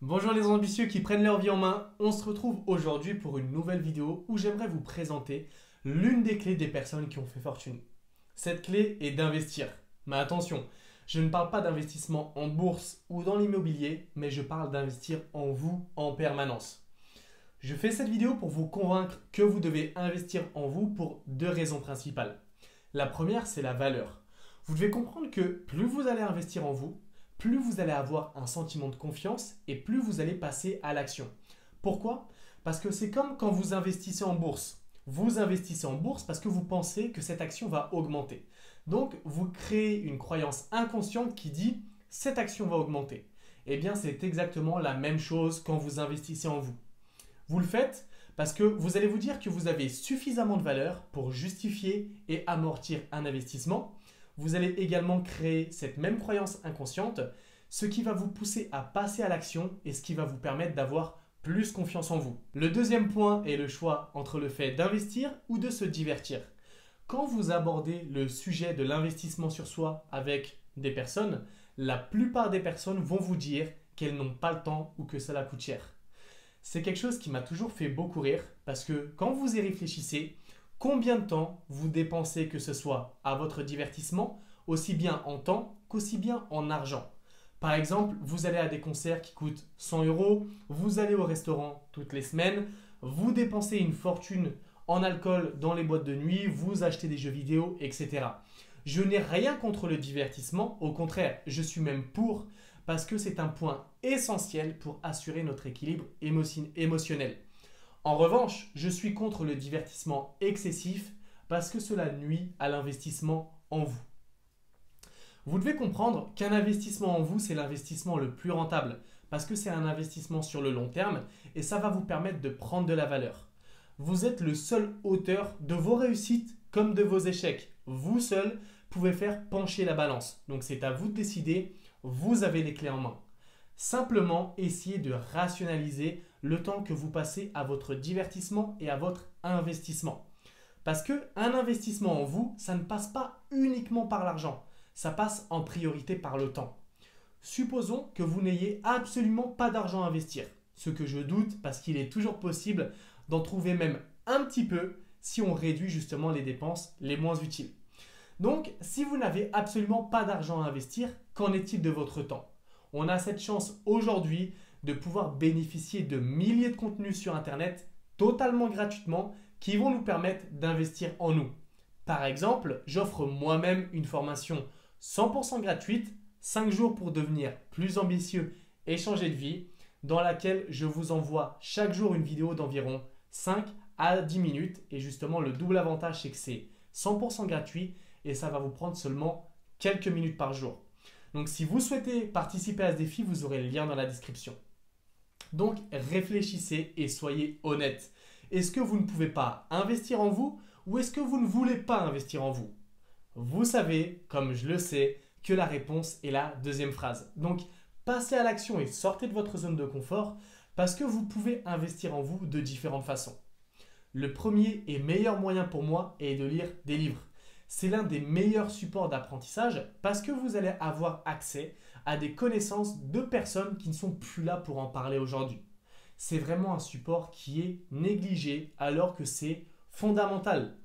Bonjour les ambitieux qui prennent leur vie en main, on se retrouve aujourd'hui pour une nouvelle vidéo où j'aimerais vous présenter l'une des clés des personnes qui ont fait fortune. Cette clé est d'investir. Mais attention, je ne parle pas d'investissement en bourse ou dans l'immobilier, mais je parle d'investir en vous en permanence. Je fais cette vidéo pour vous convaincre que vous devez investir en vous pour deux raisons principales. La première, c'est la valeur. Vous devez comprendre que plus vous allez investir en vous, plus vous allez avoir un sentiment de confiance et plus vous allez passer à l'action. Pourquoi? Parce que c'est comme quand vous investissez en bourse. Vous investissez en bourse parce que vous pensez que cette action va augmenter. Donc, vous créez une croyance inconsciente qui dit cette action va augmenter. Eh bien, c'est exactement la même chose quand vous investissez en vous. Vous le faites parce que vous allez vous dire que vous avez suffisamment de valeur pour justifier et amortir un investissement. Vous allez également créer cette même croyance inconsciente, ce qui va vous pousser à passer à l'action et ce qui va vous permettre d'avoir plus confiance en vous. Le deuxième point est le choix entre le fait d'investir ou de se divertir. Quand vous abordez le sujet de l'investissement sur soi avec des personnes, la plupart des personnes vont vous dire qu'elles n'ont pas le temps ou que cela coûte cher. C'est quelque chose qui m'a toujours fait beaucoup rire parce que quand vous y réfléchissez, combien de temps vous dépensez que ce soit à votre divertissement, aussi bien en temps qu'aussi bien en argent. Par exemple, vous allez à des concerts qui coûtent 100 euros, vous allez au restaurant toutes les semaines, vous dépensez une fortune en alcool dans les boîtes de nuit, vous achetez des jeux vidéo, etc. Je n'ai rien contre le divertissement, au contraire, je suis même pour parce que c'est un point essentiel pour assurer notre équilibre émotionnel. En revanche, je suis contre le divertissement excessif parce que cela nuit à l'investissement en vous. Vous devez comprendre qu'un investissement en vous, c'est l'investissement le plus rentable parce que c'est un investissement sur le long terme et ça va vous permettre de prendre de la valeur. Vous êtes le seul auteur de vos réussites comme de vos échecs. Vous seul pouvez faire pencher la balance. Donc c'est à vous de décider, vous avez les clés en main. Simplement essayez de rationaliser le temps que vous passez à votre divertissement et à votre investissement. Parce qu'un investissement en vous, ça ne passe pas uniquement par l'argent, ça passe en priorité par le temps. Supposons que vous n'ayez absolument pas d'argent à investir, ce que je doute parce qu'il est toujours possible d'en trouver même un petit peu si on réduit justement les dépenses les moins utiles. Donc, si vous n'avez absolument pas d'argent à investir, qu'en est-il de votre temps? On a cette chance aujourd'hui de pouvoir bénéficier de milliers de contenus sur Internet totalement gratuitement qui vont nous permettre d'investir en nous. Par exemple, j'offre moi-même une formation 100% gratuite, 5 jours pour devenir plus ambitieux et changer de vie, dans laquelle je vous envoie chaque jour une vidéo d'environ 5 à 10 minutes. Et justement, le double avantage, c'est que c'est 100% gratuit et ça va vous prendre seulement quelques minutes par jour. Donc si vous souhaitez participer à ce défi, vous aurez le lien dans la description. Donc réfléchissez et soyez honnête. Est-ce que vous ne pouvez pas investir en vous ou est-ce que vous ne voulez pas investir en vous? Vous savez, comme je le sais, que la réponse est la deuxième phrase. Donc passez à l'action et sortez de votre zone de confort parce que vous pouvez investir en vous de différentes façons. Le premier et meilleur moyen pour moi est de lire des livres. C'est l'un des meilleurs supports d'apprentissage parce que vous allez avoir accès à des connaissances de personnes qui ne sont plus là pour en parler aujourd'hui. C'est vraiment un support qui est négligé alors que c'est fondamental.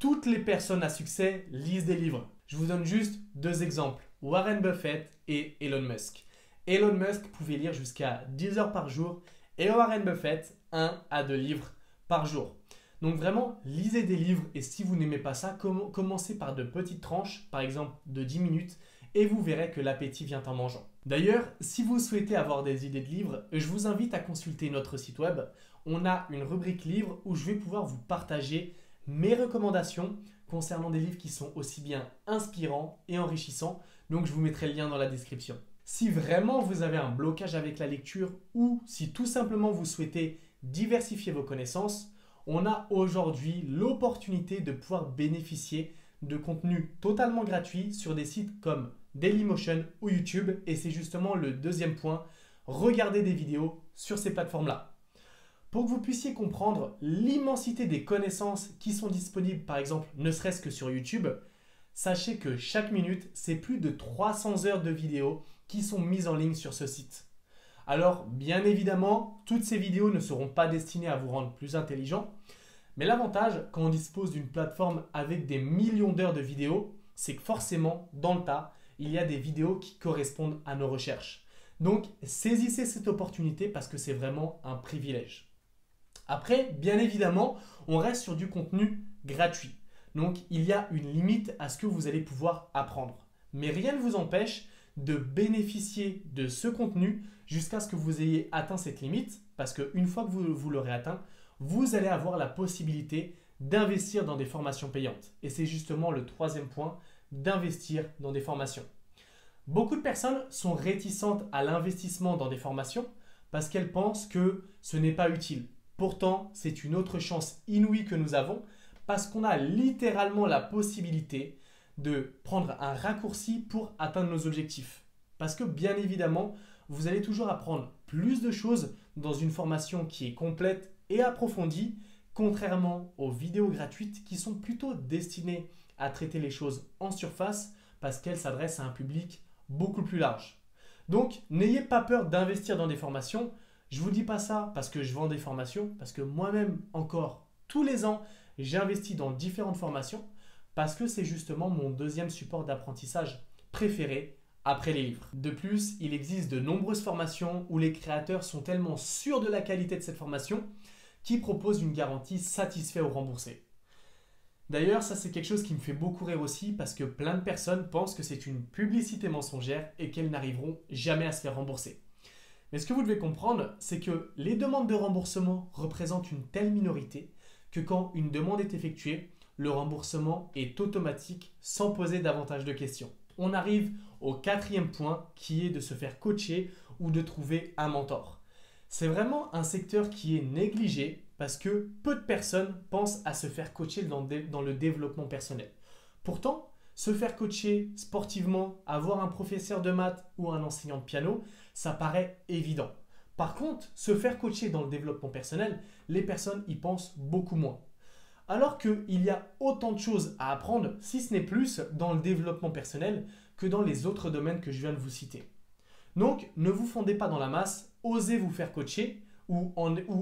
Toutes les personnes à succès lisent des livres. Je vous donne juste deux exemples, Warren Buffett et Elon Musk. Elon Musk pouvait lire jusqu'à 10 heures par jour et Warren Buffett 1 à 2 livres par jour. Donc vraiment, lisez des livres et si vous n'aimez pas ça, commencez par de petites tranches, par exemple de 10 minutes, et vous verrez que l'appétit vient en mangeant. D'ailleurs, si vous souhaitez avoir des idées de livres, je vous invite à consulter notre site web. On a une rubrique livres où je vais pouvoir vous partager mes recommandations concernant des livres qui sont aussi bien inspirants et enrichissants. Donc je vous mettrai le lien dans la description. Si vraiment vous avez un blocage avec la lecture ou si tout simplement vous souhaitez diversifier vos connaissances, on a aujourd'hui l'opportunité de pouvoir bénéficier de contenus totalement gratuits sur des sites comme Dailymotion ou YouTube. Et c'est justement le deuxième point, regardez des vidéos sur ces plateformes-là. Pour que vous puissiez comprendre l'immensité des connaissances qui sont disponibles, par exemple, ne serait-ce que sur YouTube, sachez que chaque minute, c'est plus de 300 heures de vidéos qui sont mises en ligne sur ce site. Alors, bien évidemment, toutes ces vidéos ne seront pas destinées à vous rendre plus intelligent. Mais l'avantage, quand on dispose d'une plateforme avec des millions d'heures de vidéos, c'est que forcément, dans le tas, il y a des vidéos qui correspondent à nos recherches. Donc, saisissez cette opportunité parce que c'est vraiment un privilège. Après, bien évidemment, on reste sur du contenu gratuit. Donc, il y a une limite à ce que vous allez pouvoir apprendre. Mais rien ne vous empêche de bénéficier de ce contenu jusqu'à ce que vous ayez atteint cette limite, parce qu'une fois que vous l'aurez atteint, vous allez avoir la possibilité d'investir dans des formations payantes. Et c'est justement le troisième point, d'investir dans des formations. Beaucoup de personnes sont réticentes à l'investissement dans des formations parce qu'elles pensent que ce n'est pas utile. Pourtant, c'est une autre chance inouïe que nous avons parce qu'on a littéralement la possibilité de prendre un raccourci pour atteindre nos objectifs. Parce que bien évidemment, vous allez toujours apprendre plus de choses dans une formation qui est complète et approfondie, contrairement aux vidéos gratuites qui sont plutôt destinées à traiter les choses en surface parce qu'elles s'adressent à un public beaucoup plus large. Donc, n'ayez pas peur d'investir dans des formations. Je ne vous dis pas ça parce que je vends des formations, parce que moi-même, encore tous les ans, j'investis dans différentes formations parce que c'est justement mon deuxième support d'apprentissage préféré après les livres. De plus, il existe de nombreuses formations où les créateurs sont tellement sûrs de la qualité de cette formation qu'ils proposent une garantie satisfait ou remboursé. D'ailleurs, ça c'est quelque chose qui me fait beaucoup rire aussi parce que plein de personnes pensent que c'est une publicité mensongère et qu'elles n'arriveront jamais à se faire rembourser. Mais ce que vous devez comprendre, c'est que les demandes de remboursement représentent une telle minorité que quand une demande est effectuée, le remboursement est automatique sans poser davantage de questions. On arrive au quatrième point qui est de se faire coacher ou de trouver un mentor. C'est vraiment un secteur qui est négligé parce que peu de personnes pensent à se faire coacher dans le développement personnel. Pourtant, se faire coacher sportivement, avoir un professeur de maths ou un enseignant de piano, ça paraît évident. Par contre, se faire coacher dans le développement personnel, les personnes y pensent beaucoup moins. Alors qu'il y a autant de choses à apprendre, si ce n'est plus, dans le développement personnel que dans les autres domaines que je viens de vous citer. Donc, ne vous fondez pas dans la masse, osez vous faire coacher ou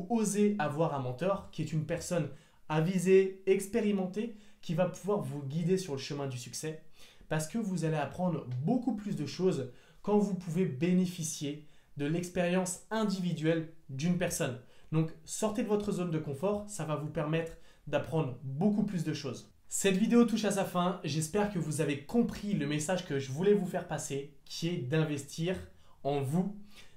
osez avoir un mentor qui est une personne avisée, expérimentée, qui va pouvoir vous guider sur le chemin du succès parce que vous allez apprendre beaucoup plus de choses quand vous pouvez bénéficier de l'expérience individuelle d'une personne. Donc, sortez de votre zone de confort, ça va vous permettre d'apprendre beaucoup plus de choses. Cette vidéo touche à sa fin, j'espère que vous avez compris le message que je voulais vous faire passer, qui est d'investir en vous.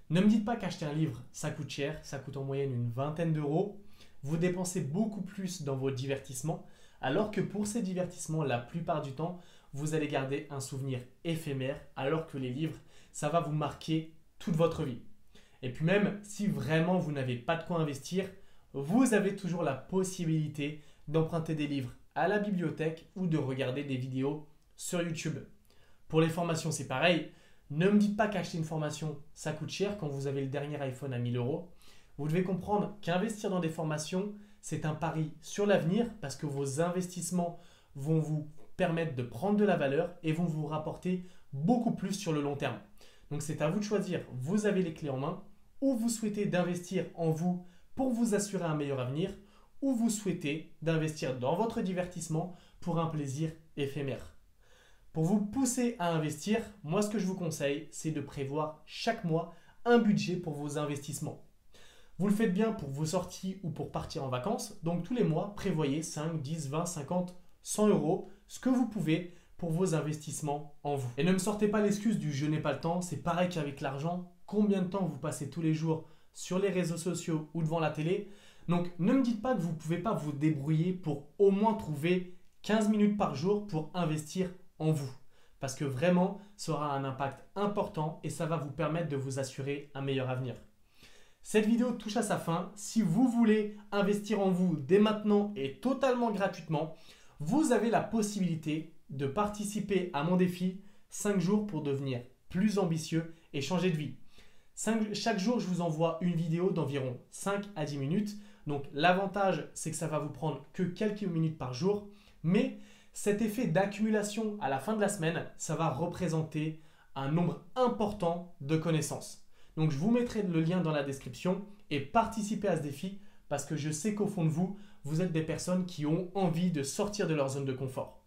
Ne me dites pas qu'acheter un livre, ça coûte cher, ça coûte en moyenne une vingtaine d'euros. Vous dépensez beaucoup plus dans vos divertissements, alors que pour ces divertissements, la plupart du temps, vous allez garder un souvenir éphémère, alors que les livres, ça va vous marquer toute votre vie. Et puis même, si vraiment vous n'avez pas de quoi investir, vous avez toujours la possibilité d'emprunter des livres à la bibliothèque ou de regarder des vidéos sur YouTube. Pour les formations, c'est pareil. Ne me dites pas qu'acheter une formation, ça coûte cher quand vous avez le dernier iPhone à 1000 euros. Vous devez comprendre qu'investir dans des formations, c'est un pari sur l'avenir parce que vos investissements vont vous permettre de prendre de la valeur et vont vous rapporter beaucoup plus sur le long terme. Donc c'est à vous de choisir, vous avez les clés en main, ou vous souhaitez d'investir en vous pour vous assurer un meilleur avenir, ou vous souhaitez d'investir dans votre divertissement pour un plaisir éphémère. Pour vous pousser à investir, moi ce que je vous conseille, c'est de prévoir chaque mois un budget pour vos investissements. Vous le faites bien pour vos sorties ou pour partir en vacances, donc tous les mois, prévoyez 5, 10, 20, 50, 100 euros, ce que vous pouvez pour vos investissements en vous. Et ne me sortez pas l'excuse du « je n'ai pas le temps », c'est pareil qu'avec l'argent. Combien de temps vous passez tous les jours sur les réseaux sociaux ou devant la télé? Donc ne me dites pas que vous ne pouvez pas vous débrouiller pour au moins trouver 15 minutes par jour pour investir en vous. Parce que vraiment, ça aura un impact important et ça va vous permettre de vous assurer un meilleur avenir. Cette vidéo touche à sa fin. Si vous voulez investir en vous dès maintenant et totalement gratuitement, vous avez la possibilité de participer à mon défi 5 jours pour devenir plus ambitieux et changer de vie. Chaque jour, je vous envoie une vidéo d'environ 5 à 10 minutes. Donc l'avantage, c'est que ça va vous prendre que quelques minutes par jour. Mais cet effet d'accumulation à la fin de la semaine, ça va représenter un nombre important de connaissances. Donc je vous mettrai le lien dans la description et participez à ce défi parce que je sais qu'au fond de vous, vous êtes des personnes qui ont envie de sortir de leur zone de confort.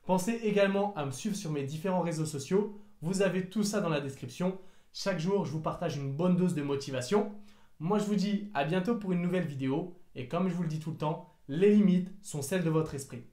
Pensez également à me suivre sur mes différents réseaux sociaux. Vous avez tout ça dans la description. Chaque jour, je vous partage une bonne dose de motivation. Moi, je vous dis à bientôt pour une nouvelle vidéo. Et comme je vous le dis tout le temps, les limites sont celles de votre esprit.